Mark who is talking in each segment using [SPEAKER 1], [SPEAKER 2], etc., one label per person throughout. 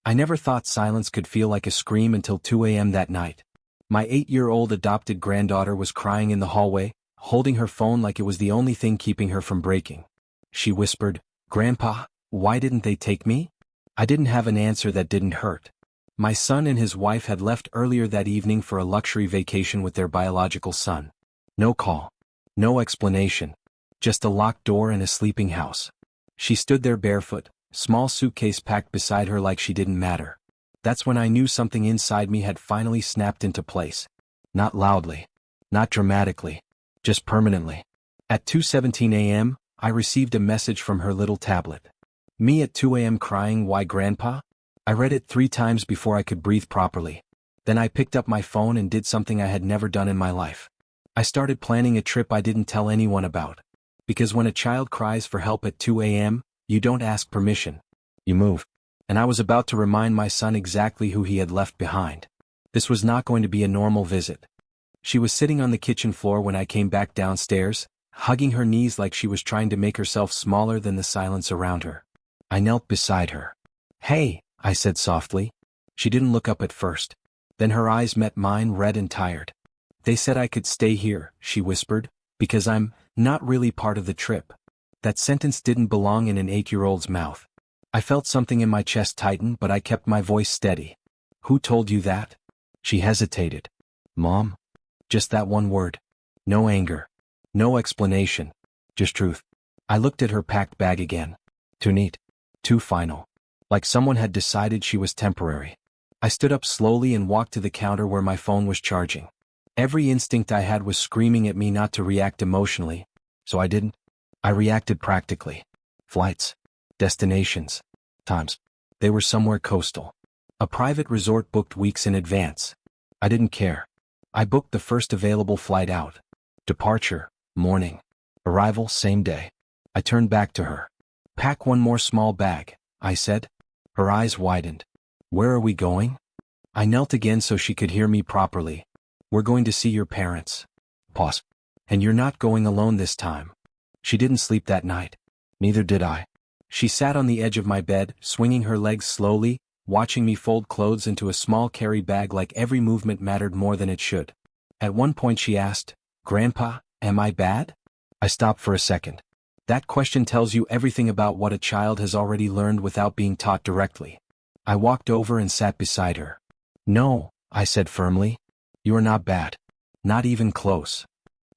[SPEAKER 1] I never thought silence could feel like a scream until 2 a.m. that night. My 8-year-old adopted granddaughter was crying in the hallway, holding her phone like it was the only thing keeping her from breaking. She whispered, "Grandpa, why didn't they take me?" I didn't have an answer that didn't hurt. My son and his wife had left earlier that evening for a luxury vacation with their biological son. No call. No explanation. Just a locked door and a sleeping house. She stood there barefoot, small suitcase packed beside her like she didn't matter. That's when I knew something inside me had finally snapped into place. Not loudly. Not dramatically. Just permanently. At 2:17 a.m., I received a message from her little tablet. Me at 2 a.m. crying, "Why, Grandpa?" I read it 3 times before I could breathe properly. Then I picked up my phone and did something I had never done in my life. I started planning a trip I didn't tell anyone about. Because when a child cries for help at 2 a.m., you don't ask permission. You move. And I was about to remind my son exactly who he had left behind. This was not going to be a normal visit. She was sitting on the kitchen floor when I came back downstairs, hugging her knees like she was trying to make herself smaller than the silence around her. I knelt beside her. "Hey," I said softly. She didn't look up at first. Then her eyes met mine, red and tired. "They said I could stay here," she whispered, "because I'm not really part of the trip." That sentence didn't belong in an 8-year-old's mouth. I felt something in my chest tighten, but I kept my voice steady. "Who told you that?" She hesitated. "Mom." Just that one word. No anger. No explanation. Just truth. I looked at her packed bag again. Too neat. Too final. Like someone had decided she was temporary. I stood up slowly and walked to the counter where my phone was charging. Every instinct I had was screaming at me not to react emotionally, so I didn't. I reacted practically. Flights. Destinations. Times. They were somewhere coastal. A private resort booked weeks in advance. I didn't care. I booked the first available flight out. Departure, morning. Arrival, same day. I turned back to her. "Pack one more small bag," I said. Her eyes widened. "Where are we going?" I knelt again so she could hear me properly. "We're going to see your parents." Pause. "And you're not going alone this time." She didn't sleep that night. Neither did I. She sat on the edge of my bed, swinging her legs slowly, watching me fold clothes into a small carry bag like every movement mattered more than it should. At one point she asked, "Grandpa, am I bad?" I stopped for a second. That question tells you everything about what a child has already learned without being taught directly. I walked over and sat beside her. "No," I said firmly. "You are not bad. Not even close."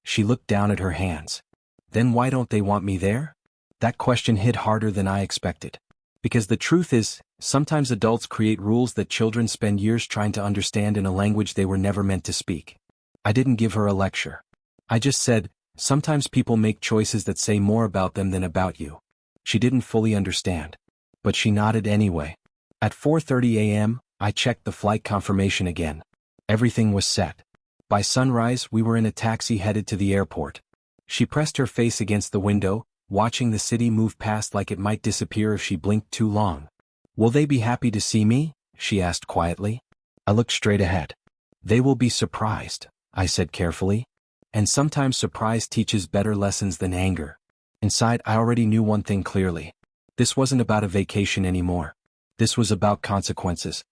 [SPEAKER 1] She looked down at her hands. "Then why don't they want me there?" That question hit harder than I expected. Because the truth is, sometimes adults create rules that children spend years trying to understand in a language they were never meant to speak. I didn't give her a lecture. I just said, sometimes people make choices that say more about them than about you. She didn't fully understand. But she nodded anyway. At 4:30 a.m., I checked the flight confirmation again. Everything was set. By sunrise, we were in a taxi headed to the airport. She pressed her face against the window, watching the city move past like it might disappear if she blinked too long. "Will they be happy to see me?" she asked quietly. I looked straight ahead. "They will be surprised," I said carefully. And sometimes surprise teaches better lessons than anger. Inside, I already knew one thing clearly. This wasn't about a vacation anymore. This was about consequences.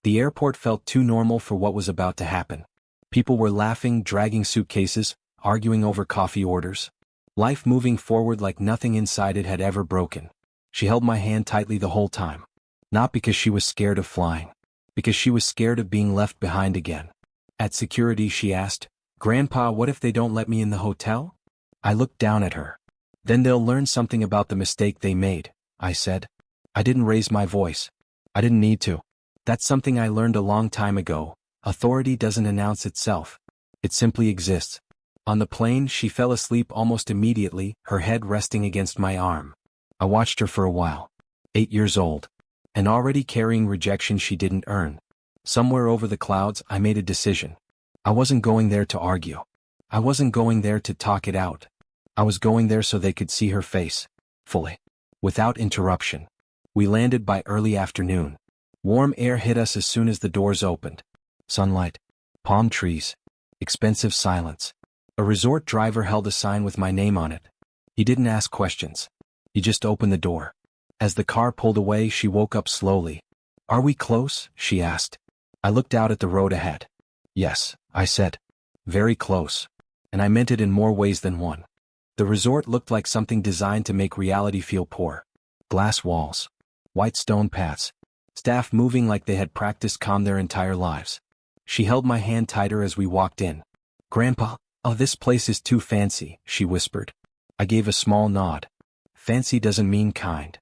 [SPEAKER 1] The airport felt too normal for what was about to happen. People were laughing, dragging suitcases, arguing over coffee orders. Life moving forward like nothing inside it had ever broken. She held my hand tightly the whole time. Not because she was scared of flying. Because she was scared of being left behind again. At security she asked, "Grandpa, what if they don't let me in the hotel?" I looked down at her. "Then they'll learn something about the mistake they made," I said. I didn't raise my voice. I didn't need to. That's something I learned a long time ago. Authority doesn't announce itself. It simply exists. On the plane, she fell asleep almost immediately, her head resting against my arm. I watched her for a while. 8 years old. And already carrying rejection she didn't earn. Somewhere over the clouds, I made a decision. I wasn't going there to argue. I wasn't going there to talk it out. I was going there so they could see her face. Fully. Without interruption. We landed by early afternoon. Warm air hit us as soon as the doors opened. Sunlight. Palm trees. Expensive silence. A resort driver held a sign with my name on it. He didn't ask questions. He just opened the door. As the car pulled away, she woke up slowly. "Are we close?" she asked. I looked out at the road ahead. "Yes," I said. "Very close." And I meant it in more ways than one. The resort looked like something designed to make reality feel poor. Glass walls. White stone paths. Staff moving like they had practiced calm their entire lives. She held my hand tighter as we walked in. "Grandpa, oh, this place is too fancy," she whispered. I gave a small nod. Fancy doesn't mean kind.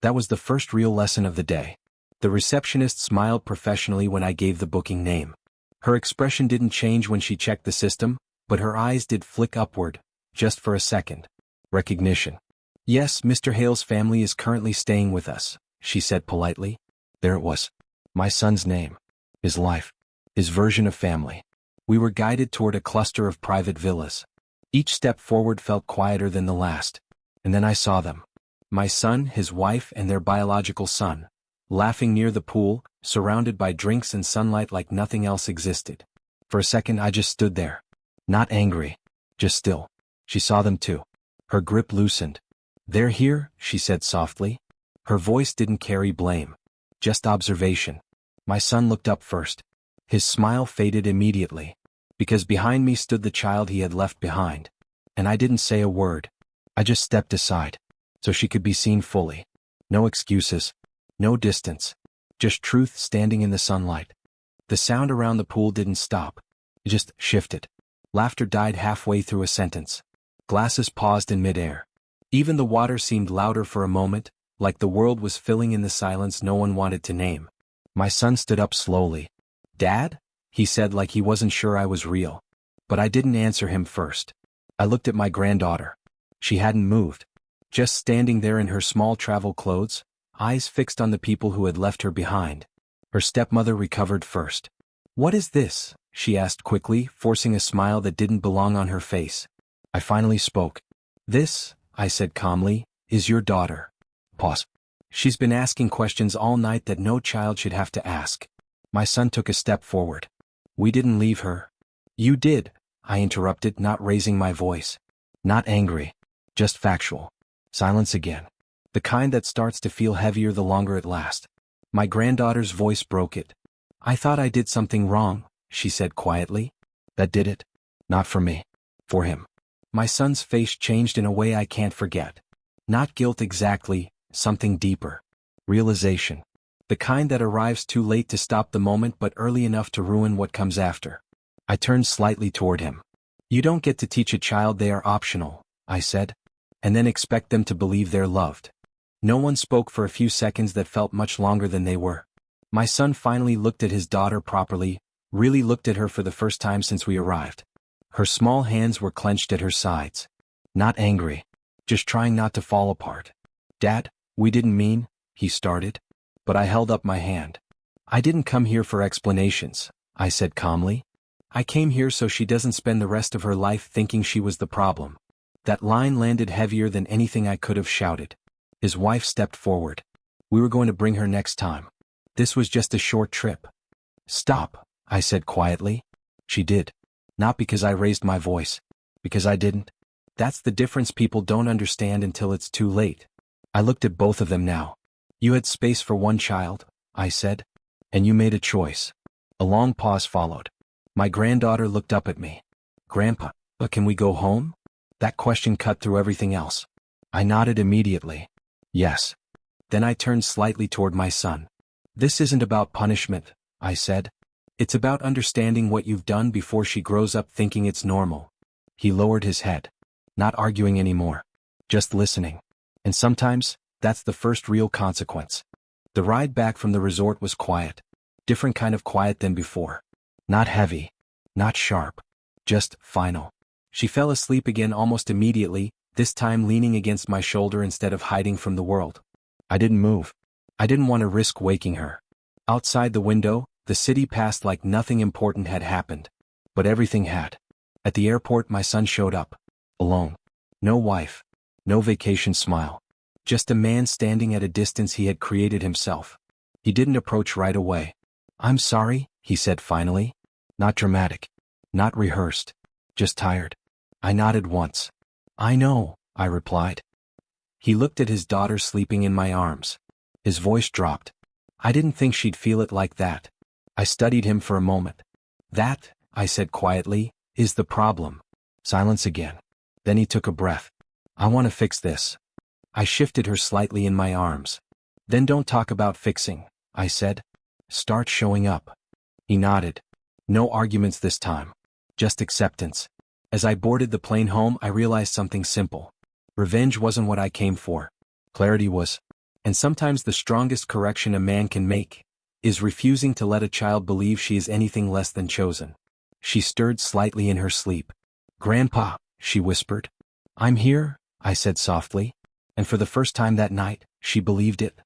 [SPEAKER 1] That was the first real lesson of the day. The receptionist smiled professionally when I gave the booking name. Her expression didn't change when she checked the system, but her eyes did flick upward, just for a second. Recognition. "Yes, Mr. Hale's family is currently staying with us," she said politely. There it was. My son's name. His life. His version of family. We were guided toward a cluster of private villas. Each step forward felt quieter than the last. And then I saw them. My son, his wife, and their biological son, laughing near the pool, surrounded by drinks and sunlight like nothing else existed. For a second I just stood there. Not angry. Just still. She saw them too. Her grip loosened. "They're here," she said softly. Her voice didn't carry blame. Just observation. My son looked up first. His smile faded immediately. Because behind me stood the child he had left behind. And I didn't say a word. I just stepped aside. So she could be seen fully. No excuses. No distance. Just truth standing in the sunlight. The sound around the pool didn't stop. It just shifted. Laughter died halfway through a sentence. Glasses paused in midair. Even the water seemed louder for a moment, like the world was filling in the silence no one wanted to name. My son stood up slowly. "Dad?" he said like he wasn't sure I was real. But I didn't answer him first. I looked at my granddaughter. She hadn't moved. Just standing there in her small travel clothes, eyes fixed on the people who had left her behind. Her stepmother recovered first. "What is this?" she asked quickly, forcing a smile that didn't belong on her face. I finally spoke. "This," I said calmly, "is your daughter." Pause. "She's been asking questions all night that no child should have to ask." My son took a step forward. "We didn't leave her." "You did," I interrupted, not raising my voice. Not angry. Just factual. Silence again. The kind that starts to feel heavier the longer it lasts. My granddaughter's voice broke it. "I thought I did something wrong," she said quietly. "That did it? Not for me. For him." My son's face changed in a way I can't forget. Not guilt exactly, something deeper. Realization. The kind that arrives too late to stop the moment but early enough to ruin what comes after. I turned slightly toward him. "You don't get to teach a child they are optional," I said, "and then expect them to believe they're loved." No one spoke for a few seconds that felt much longer than they were. My son finally looked at his daughter properly, really looked at her for the first time since we arrived. Her small hands were clenched at her sides. Not angry. Just trying not to fall apart. "Dad, we didn't mean," he started. But I held up my hand. "I didn't come here for explanations," I said calmly. "I came here so she doesn't spend the rest of her life thinking she was the problem." That line landed heavier than anything I could have shouted. His wife stepped forward. "We were going to bring her next time. This was just a short trip." "Stop," I said quietly. She did. Not because I raised my voice. Because I didn't. That's the difference people don't understand until it's too late. I looked at both of them now. "You had space for one child," I said. "And you made a choice." A long pause followed. My granddaughter looked up at me. "Grandpa, can we go home?" That question cut through everything else. I nodded immediately. "Yes." Then I turned slightly toward my son. "This isn't about punishment," I said. "It's about understanding what you've done before she grows up thinking it's normal." He lowered his head. Not arguing anymore. Just listening. And sometimes, that's the first real consequence. The ride back from the resort was quiet. Different kind of quiet than before. Not heavy. Not sharp. Just final. She fell asleep again almost immediately, this time leaning against my shoulder instead of hiding from the world. I didn't move. I didn't want to risk waking her. Outside the window, the city passed like nothing important had happened. But everything had. At the airport my son showed up. Alone. No wife. No vacation smile. Just a man standing at a distance he had created himself. He didn't approach right away. "I'm sorry," he said finally. Not dramatic. Not rehearsed. Just tired. I nodded once. "I know," I replied. He looked at his daughter sleeping in my arms. His voice dropped. I didn't think she'd feel it like that. I studied him for a moment. That, I said quietly, is the problem. Silence again. Then he took a breath. I want to fix this. I shifted her slightly in my arms. Then don't talk about fixing, I said. Start showing up. He nodded. No arguments this time. Just acceptance. As I boarded the plane home, I realized something simple. Revenge wasn't what I came for. Clarity was. And sometimes the strongest correction a man can make is refusing to let a child believe she is anything less than chosen. She stirred slightly in her sleep. Grandpa, she whispered. I'm here, I said softly. And for the first time that night, she believed it.